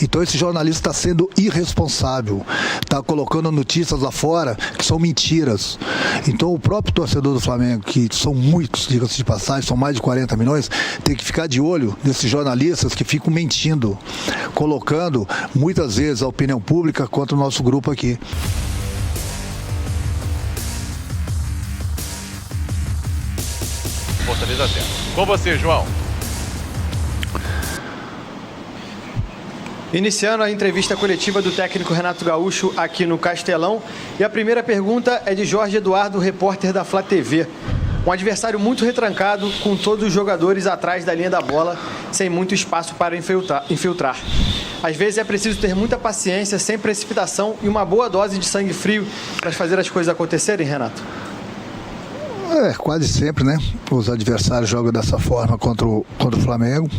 Então esse jornalista está sendo irresponsável, está colocando notícias lá fora que são mentiras. Então o próprio torcedor do Flamengo, que são muitos, diga-se de passagem, são mais de 40 milhões, tem que ficar de olho nesses jornalistas que ficam mentindo, colocando muitas vezes a opinião pública contra o nosso grupo aqui. Fortaleza 0. Com você, João. Iniciando a entrevista coletiva do técnico Renato Gaúcho aqui no Castelão. E a primeira pergunta é de Jorge Eduardo, repórter da Flá TV. Um adversário muito retrancado, com todos os jogadores atrás da linha da bola, sem muito espaço para infiltrar. Às vezes é preciso ter muita paciência, sem precipitação e uma boa dose de sangue frio para fazer as coisas acontecerem, Renato? Quase sempre, né? Os adversários jogam dessa forma contra o Flamengo.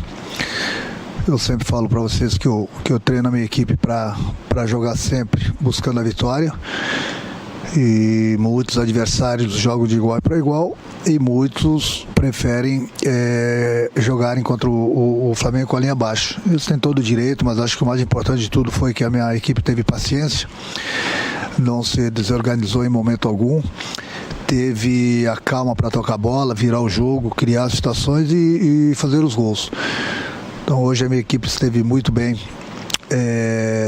Eu sempre falo para vocês que eu treino a minha equipe para jogar sempre buscando a vitória. E muitos adversários jogam de igual para igual e muitos preferem jogarem contra o Flamengo com a linha baixa. Eles têm todo o direito, mas acho que o mais importante de tudo foi que a minha equipe teve paciência, não se desorganizou em momento algum, teve a calma para tocar a bola, virar o jogo, criar situações e fazer os gols. Então hoje a minha equipe esteve muito bem,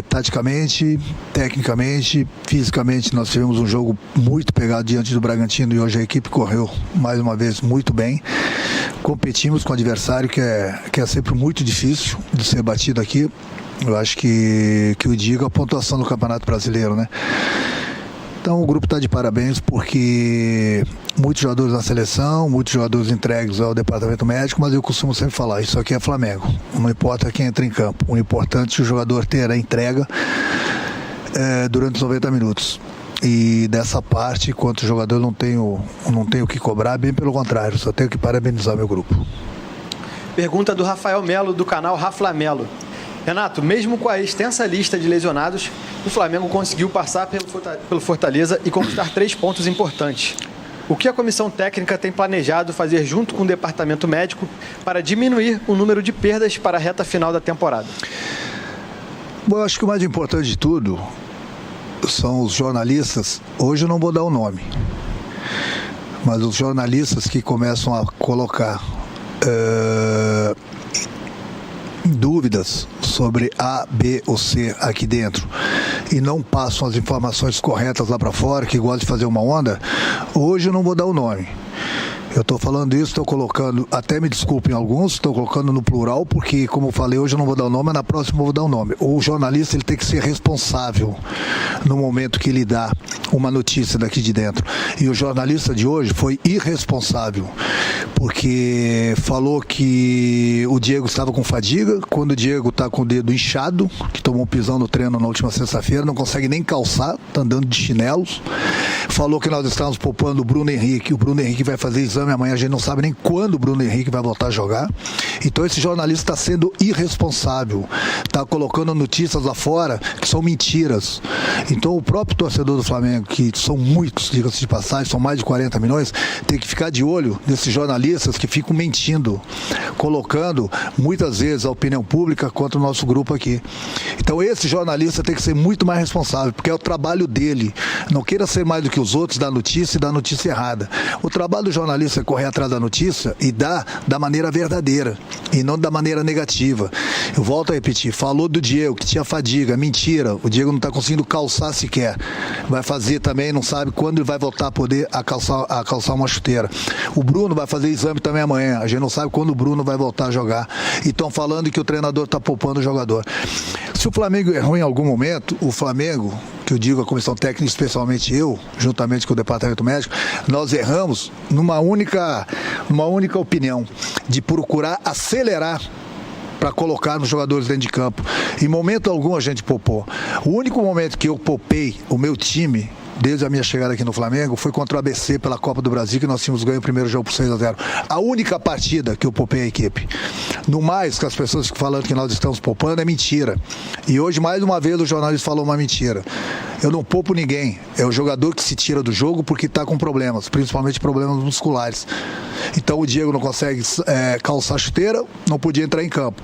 taticamente, tecnicamente, fisicamente. Nós tivemos um jogo muito pegado diante do Bragantino e hoje a equipe correu mais uma vez muito bem. Competimos com um adversário que é sempre muito difícil de ser batido aqui. Eu acho que eu digo a pontuação do Campeonato Brasileiro, né? Então o grupo está de parabéns porque muitos jogadores na seleção, muitos jogadores entregues ao departamento médico, mas eu costumo sempre falar, isso aqui é Flamengo, não importa quem entra em campo, o importante é o jogador ter a entrega durante os 90 minutos. E dessa parte, enquanto jogador, não tenho o que cobrar, bem pelo contrário, só tenho que parabenizar meu grupo. Pergunta do Rafael Melo, do canal Raflamelo. Renato, mesmo com a extensa lista de lesionados, o Flamengo conseguiu passar pelo Fortaleza e conquistar 3 pontos importantes. O que a comissão técnica tem planejado fazer junto com o departamento médico para diminuir o número de perdas para a reta final da temporada? Bom, eu acho que o mais importante de tudo são os jornalistas. Hoje eu não vou dar o nome, mas os jornalistas que começam a colocar dúvidas sobre A, B ou C aqui dentro e não passam as informações corretas lá para fora, que gostam de fazer uma onda. Hoje eu não vou dar o nome. Eu estou falando isso, estou colocando, até me desculpem alguns, estou colocando no plural, porque, como eu falei, hoje eu não vou dar o nome, mas na próxima eu vou dar o nome. O jornalista ele tem que ser responsável no momento que ele dá uma notícia daqui de dentro. E o jornalista de hoje foi irresponsável, porque falou que o Diego estava com fadiga, quando o Diego está com o dedo inchado, que tomou um pisão no treino na última sexta-feira, não consegue nem calçar, está andando de chinelos. Falou que nós estávamos poupando o Bruno Henrique, o Bruno Henrique vai fazer exame amanhã, a gente não sabe nem quando o Bruno Henrique vai voltar a jogar. Então esse jornalista está sendo irresponsável, está colocando notícias lá fora que são mentiras. Então o próprio torcedor do Flamengo, que são muitos, diga-se de passagem, são mais de 40 milhões, tem que ficar de olho nesses jornalistas que ficam mentindo, colocando muitas vezes a opinião pública contra o nosso grupo aqui. Então esse jornalista tem que ser muito mais responsável, porque é o trabalho dele. Não queira ser mais do que os outros, dar notícia e dar notícia errada. O trabalho do jornalista é correr atrás da notícia e dar da maneira verdadeira e não da maneira negativa. Eu volto a repetir, falou do Diego que tinha fadiga, mentira, o Diego não está conseguindo calçar sequer, vai fazer também, não sabe quando ele vai voltar a poder a calçar uma chuteira. O Bruno vai fazer exame também amanhã, a gente não sabe quando o Bruno vai voltar a jogar e estão falando que o treinador está poupando o jogador. Se o Flamengo errou em algum momento, o Flamengo, que eu digo a comissão técnica, especialmente eu, juntamente com o departamento médico, nós erramos numa única opinião, de procurar acelerar para colocar nos jogadores dentro de campo. Em momento algum a gente poupou. O único momento que eu poupei o meu time desde a minha chegada aqui no Flamengo, foi contra o ABC pela Copa do Brasil, que nós tínhamos ganho o primeiro jogo por 6-0. A única partida que eu poupei a equipe. No mais, que as pessoas ficam falando que nós estamos poupando, é mentira. E hoje, mais uma vez, o jornalista falou uma mentira. Eu não poupo ninguém. É o jogador que se tira do jogo porque está com problemas, principalmente problemas musculares. Então o Diego não consegue calçar a chuteira, não podia entrar em campo.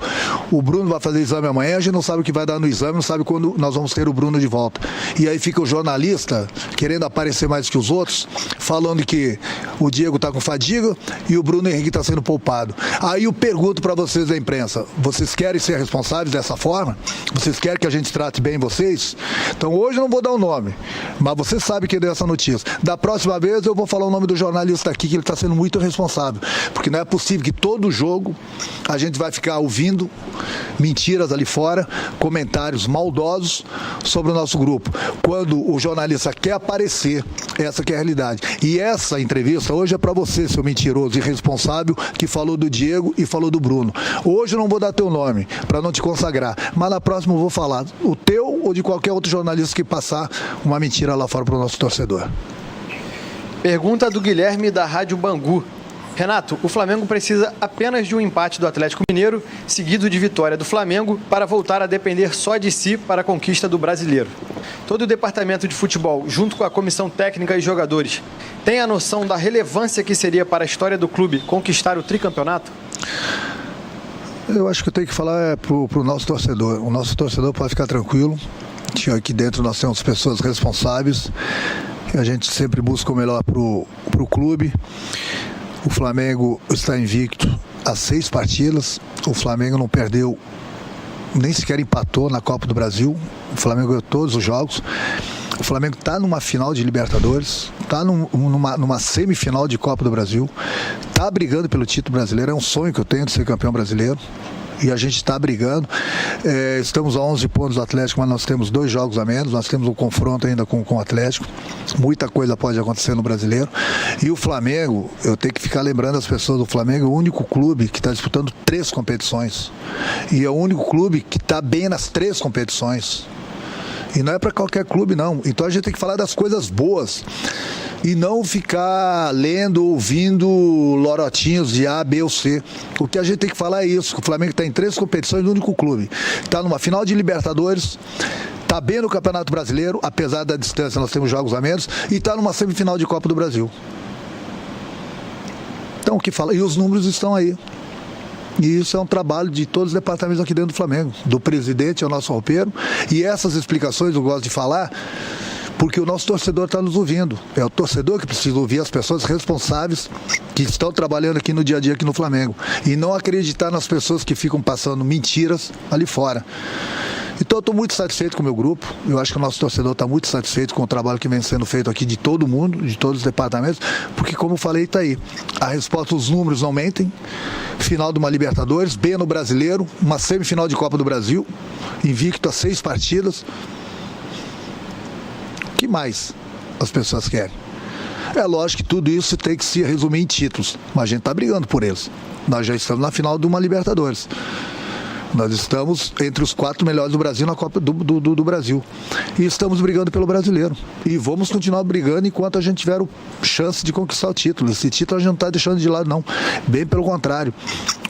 O Bruno vai fazer exame amanhã, a gente não sabe o que vai dar no exame, não sabe quando nós vamos ter o Bruno de volta. E aí fica o jornalista querendo aparecer mais que os outros, falando que o Diego está com fadiga e o Bruno Henrique está sendo poupado. Aí eu pergunto para vocês da imprensa, vocês querem ser responsáveis dessa forma? Vocês querem que a gente trate bem vocês? Então hoje eu não vou dar o nome, mas você sabe quem deu essa notícia. Da próxima vez eu vou falar o nome do jornalista aqui, que ele está sendo muito responsável, porque não é possível que todo jogo a gente vai ficar ouvindo mentiras ali fora, comentários maldosos sobre o nosso grupo. Quando o jornalista quer aparecer, essa que é a realidade. E essa entrevista hoje é para você, seu mentiroso irresponsável, que falou do Diego e falou do Bruno. Hoje eu não vou dar teu nome, para não te consagrar, mas na próxima eu vou falar o teu ou de qualquer outro jornalista que passar uma mentira lá fora para o nosso torcedor. Pergunta do Guilherme da Rádio Bangu. Renato, o Flamengo precisa apenas de um empate do Atlético Mineiro, seguido de vitória do Flamengo, para voltar a depender só de si para a conquista do Brasileiro. Todo o departamento de futebol, junto com a comissão técnica e jogadores, tem a noção da relevância que seria para a história do clube conquistar o tricampeonato? Eu acho que eu tenho que falar para o nosso torcedor. O nosso torcedor pode ficar tranquilo. Aqui dentro nós temos pessoas responsáveis. A gente sempre busca o melhor para o clube. O Flamengo está invicto há 6 partidas. O Flamengo não perdeu, nem sequer empatou na Copa do Brasil. O Flamengo ganhou todos os jogos. O Flamengo está numa final de Libertadores, está numa semifinal de Copa do Brasil, está brigando pelo título brasileiro. É um sonho que eu tenho de ser campeão brasileiro. E a gente está brigando. Estamos a 11 pontos do Atlético, mas nós temos 2 jogos a menos. Nós temos um confronto ainda com o Atlético. Muita coisa pode acontecer no Brasileiro. E o Flamengo, eu tenho que ficar lembrando as pessoas, o Flamengo é o único clube que está disputando 3 competições. E é o único clube que está bem nas 3 competições. E não é para qualquer clube, não. Então a gente tem que falar das coisas boas. E não ficar lendo, ouvindo lorotinhos de A, B ou C. O que a gente tem que falar é isso, que o Flamengo está em 3 competições do único clube. Está numa final de Libertadores, está bem no Campeonato Brasileiro, apesar da distância, nós temos jogos a menos, e está numa semifinal de Copa do Brasil. Então, o que fala? E os números estão aí. E isso é um trabalho de todos os departamentos aqui dentro do Flamengo, do presidente ao nosso roupeiro. E essas explicações eu gosto de falar, porque o nosso torcedor está nos ouvindo. É o torcedor que precisa ouvir as pessoas responsáveis que estão trabalhando aqui no dia a dia aqui no Flamengo. E não acreditar nas pessoas que ficam passando mentiras ali fora. Então eu estou muito satisfeito com o meu grupo. Eu acho que o nosso torcedor está muito satisfeito com o trabalho que vem sendo feito aqui de todo mundo, de todos os departamentos, porque como eu falei, está aí. A resposta, os números não mentem. Final de uma Libertadores, bem no Brasileiro, uma semifinal de Copa do Brasil, invicto a 6 partidas. O que mais as pessoas querem? É lógico que tudo isso tem que se resumir em títulos, mas a gente está brigando por eles. Nós já estamos na final de uma Libertadores. Nós estamos entre os 4 melhores do Brasil na Copa do Brasil. E estamos brigando pelo Brasileiro. E vamos continuar brigando enquanto a gente tiver chance de conquistar o título. Esse título a gente não está deixando de lado, não. Bem pelo contrário.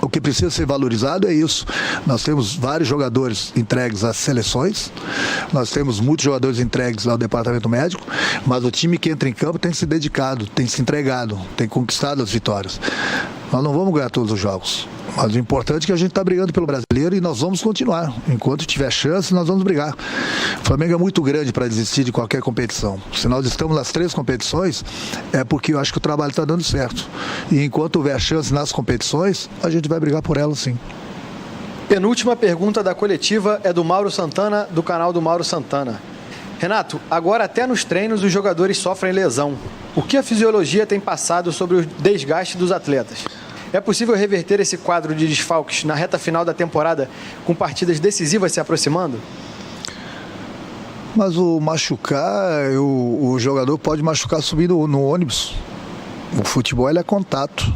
O que precisa ser valorizado é isso. Nós temos vários jogadores entregues às seleções. Nós temos muitos jogadores entregues ao departamento médico. Mas o time que entra em campo tem se dedicado, tem se entregado, tem conquistado as vitórias. Nós não vamos ganhar todos os jogos. Mas o importante é que a gente está brigando pelo Brasileiro e nós vamos continuar. Enquanto tiver chance, nós vamos brigar. O Flamengo é muito grande para desistir de qualquer competição. Se nós estamos nas 3 competições, é porque eu acho que o trabalho está dando certo. E enquanto houver chance nas competições, a gente vai brigar por elas, sim. Penúltima pergunta da coletiva é do Mauro Santana, do canal do Mauro Santana. Renato, agora até nos treinos os jogadores sofrem lesão. O que a fisiologia tem passado sobre o desgaste dos atletas? É possível reverter esse quadro de desfalques na reta final da temporada com partidas decisivas se aproximando? Mas o machucar, o jogador pode machucar subindo no ônibus. O futebol ele é contato.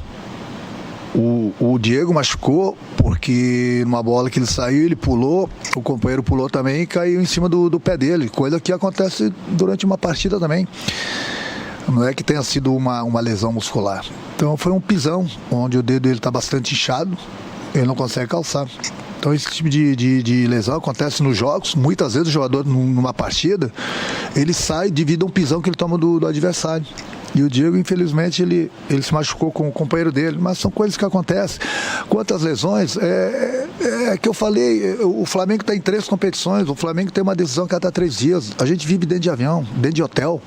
O Diego machucou porque numa bola que ele saiu, ele pulou, o companheiro pulou também e caiu em cima do pé dele, coisa que acontece durante uma partida também. Não é que tenha sido uma lesão muscular. Então foi um pisão, onde o dedo dele está bastante inchado, ele não consegue calçar. Então esse tipo de lesão acontece nos jogos. Muitas vezes o jogador numa partida, ele sai devido a um pisão que ele toma do adversário. E o Diego, infelizmente, ele se machucou com o companheiro dele, mas são coisas que acontecem. Quanto às lesões, que eu falei, o Flamengo está em 3 competições, o Flamengo tem uma decisão a cada 3 dias. A gente vive dentro de avião, dentro de hotel.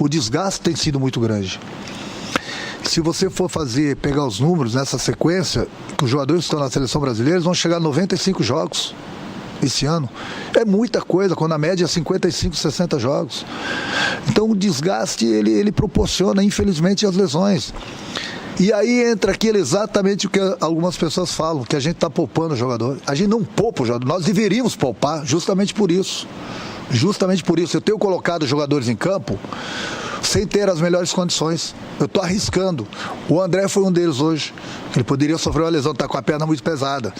O desgaste tem sido muito grande. Se você for pegar os números nessa sequência, que os jogadores que estão na seleção brasileira vão chegar a 95 jogos esse ano. É muita coisa, quando a média é 55, 60 jogos. Então o desgaste, ele proporciona, infelizmente, as lesões. E aí entra exatamente o que algumas pessoas falam, que a gente está poupando o jogador. A gente não poupa o jogador, nós deveríamos poupar justamente por isso. Justamente por isso. Eu tenho colocado jogadores em campo sem ter as melhores condições. Eu estou arriscando. O André foi um deles hoje. Ele poderia sofrer uma lesão, está com a perna muito pesada.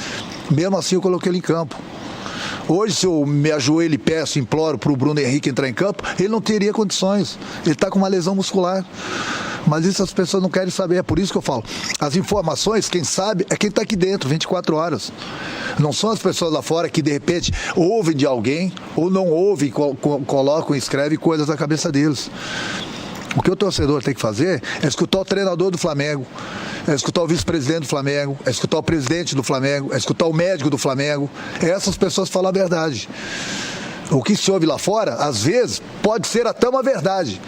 Mesmo assim eu coloquei ele em campo. Hoje, se eu me ajoelho e peço, imploro para o Bruno Henrique entrar em campo, ele não teria condições. Ele está com uma lesão muscular. Mas isso as pessoas não querem saber. É por isso que eu falo. As informações, quem sabe, é quem está aqui dentro, 24 horas. Não são as pessoas lá fora que, de repente, ouvem de alguém ou não ouvem, colocam e escrevem coisas na cabeça deles. O que o torcedor tem que fazer é escutar o treinador do Flamengo, é escutar o vice-presidente do Flamengo, é escutar o presidente do Flamengo, é escutar o médico do Flamengo. Essas pessoas falam a verdade. O que se ouve lá fora, às vezes, pode ser até uma verdade.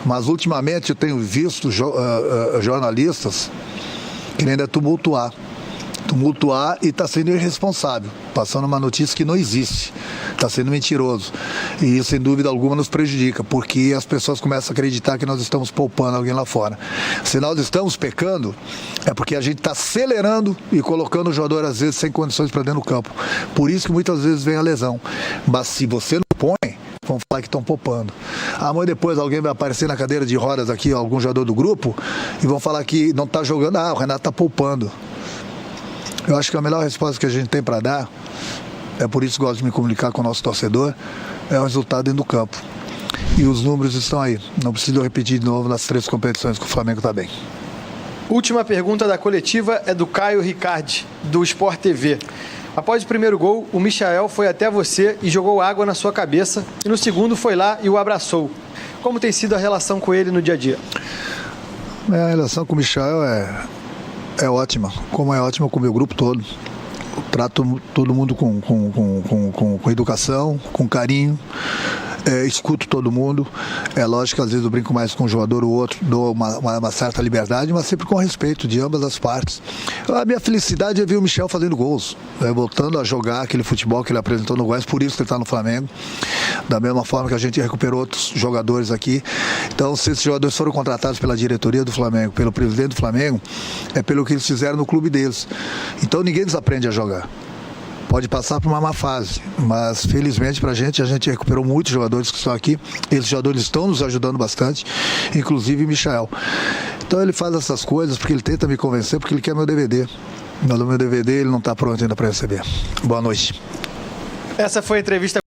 Mas, ultimamente, eu tenho visto jornalistas querendo tumultuar e está sendo irresponsável, passando uma notícia que não existe, está sendo mentiroso. E isso, sem dúvida alguma, nos prejudica, porque as pessoas começam a acreditar que nós estamos poupando alguém lá fora. Se nós estamos pecando, é porque a gente está acelerando e colocando o jogador, às vezes, sem condições para dentro do campo. Por isso que muitas vezes vem a lesão. Mas se você não põe, vão falar que estão poupando. Amanhã depois alguém vai aparecer na cadeira de rodas aqui, algum jogador do grupo, e vão falar que não está jogando. O Renato está poupando. Eu acho que a melhor resposta que a gente tem para dar, é por isso que gosto de me comunicar com o nosso torcedor, é o resultado dentro do campo. E os números estão aí. Não preciso repetir de novo nas 3 competições que o Flamengo está bem. Última pergunta da coletiva é do Caio Ricardi, do Sport TV. Após o primeiro gol, o Michael foi até você e jogou água na sua cabeça, e no segundo foi lá e o abraçou. Como tem sido a relação com ele no dia a dia? A relação com o Michael é ótima, como é ótima com o meu grupo todo. Eu trato todo mundo com educação, com carinho, escuto todo mundo. É lógico que às vezes eu brinco mais com um jogador ou outro, dou uma certa liberdade, mas sempre com respeito de ambas as partes. A minha felicidade é ver o Michel fazendo gols, voltando a jogar aquele futebol que ele apresentou no Goiás, por isso que ele está no Flamengo. Da mesma forma que a gente recuperou outros jogadores aqui. Então, se esses jogadores foram contratados pela diretoria do Flamengo, pelo presidente do Flamengo, é pelo que eles fizeram no clube deles. Então, ninguém desaprende a jogar. Pode passar por uma má fase, mas felizmente pra gente, a gente recuperou muitos jogadores que estão aqui. Esses jogadores estão nos ajudando bastante, inclusive o Michael. Então ele faz essas coisas porque ele tenta me convencer, porque ele quer meu DVD. Mas o meu DVD ele não está pronto ainda para receber. Boa noite. Essa foi a entrevista